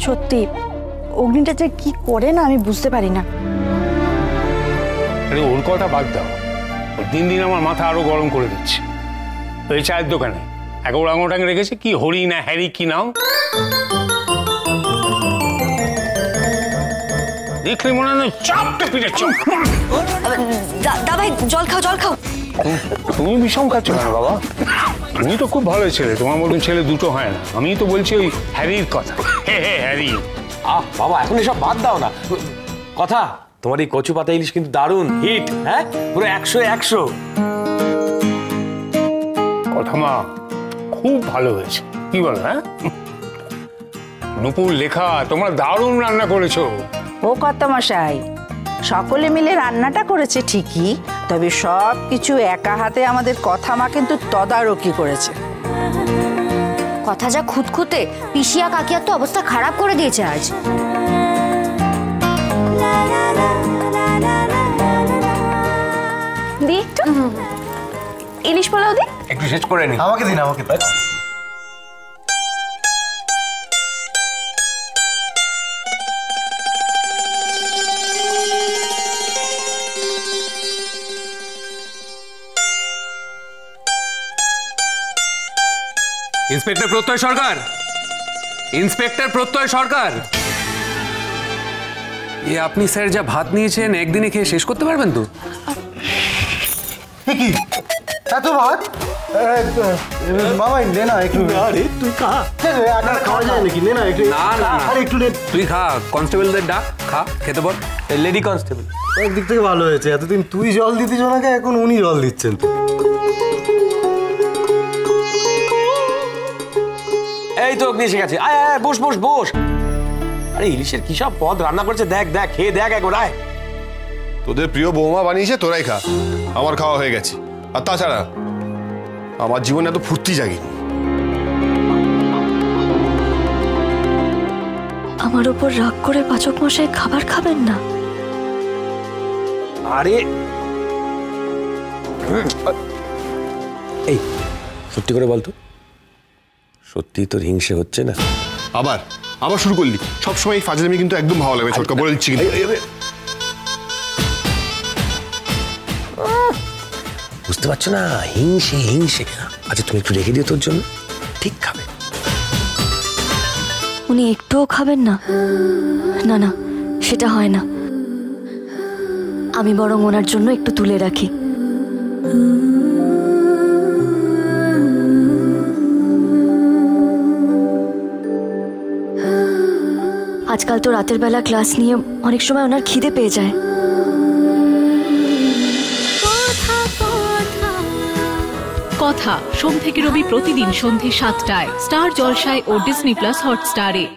সত্যি অগ্নিটা যে কি করে না আমি বুঝতে পারি না। আরে ওর কথা বাদ দাও, দিন দিন আমার মাথা আরো গরম করে দিচ্ছে। ওই চায়ের দোকানে এক ওরাংওটাং রেখেছে, কি হরি না হ্যারি কি নাও, দেখলে মনে হয় চাপটা পিটাচ্ছ। দাদা জল খাও জল খাও। তুমি বিষম খাচ্ছ কেন বাবা? তুমি তো খুব ভালো ছেলে, তোমার মতন ছেলে দুটো হয় না। আমি তো বলছি ওই হ্যারির কথা। হে হে হ্যারি। বাবা এখন এসব বাদ দাও না। কথা, তোমার এই কচু পাতা ইলিশ কিন্তু দারুণ হিট। হ্যাঁ, পুরো 100-100। কথা মা খুব ভালো হয়েছে, কি বল? হ্যাঁ নুপুর লেখা, তোমরা দারুণ রান্না করেছো। ও কর্তামশাই, সকলে মিলে রান্নাটা করেছে ঠিকই, তবে সব কিছু একা হাতে আমাদের কথা মা কিন্তু তদারকি করেছে। কথা যা খুঁতখুঁতে, পিসিয়া কাকিয়ার তো অবস্থা খারাপ করে দিয়েছে আজ। দি একটু ইলিশ পোলাও দি, একটু শেষ করে নি। আমাকে দিন, আমাকে দিন। ইন্সপেক্টর প্রত্যয় সরকার, ইন্সপেক্টর প্রত্যয় সরকার, এ আপনি স্যার যা ভাত নিয়েছেন একদিনে খেয়ে শেষ করতে পারবেন তো? কি এত ভাত? মামাই নে না একটু। আরে তুই খা, একা খাওয়া যায় নাকি? নে না একটু। না না আরে একটু নে। তুই খা, কনস্টেবলদের ডাক, খা, খেতে বল। Lady constable. একদিক থেকে ভালো হয়েছে, এতদিন তুই জল দিতিস ওনাকে, এখন উনি জল দিচ্ছেন। এই তো অগ্নি এসে গেছে। আয় আয় বস বস বস। আরে ইলিশের কি সব পদ রান্না করেছে, দেখ দেখ, খেয়ে দেখ একবার। আয়। তোদের প্রিয় বৌমা বানিয়েছে, তোরাই খা। আমার খাওয়া হয়ে গেছে। আর তাছাড়া আমার জীবনে এত ফুর্তি জাগেনি। আমার উপর রাগ করে পাচক মশাই খাবার খাবেন না। আরে এই সত্যি করে বলতো, সত্যি তোর হিংসে হচ্ছে না? আবার আবার শুরু করলি। সবসময় এই ফাজলামি কিন্তু একদম ভালো লাগবে, ছোটকা বলে দিচ্ছি কিন্তু। বুঝতে পারছো না? হিংসে হিংসে। আচ্ছা তুমি একটু রেখে দিও তোর জন্য, ঠিক খাবে। উনি একটুও খাবেন না? না না, সেটা হয় না। আমি বরং ওনার জন্য একটু তুলে রাখি। আজকাল তো রাতের বেলা ক্লাস নিয়ে অনেক সময় ওনার খিদে পেয়ে যায়। কথা সোম থেকে রবি প্রতিদিন সন্ধ্যে ৭টায় স্টার জলসায় ও ডিজনি প্লাস হটস্টারে।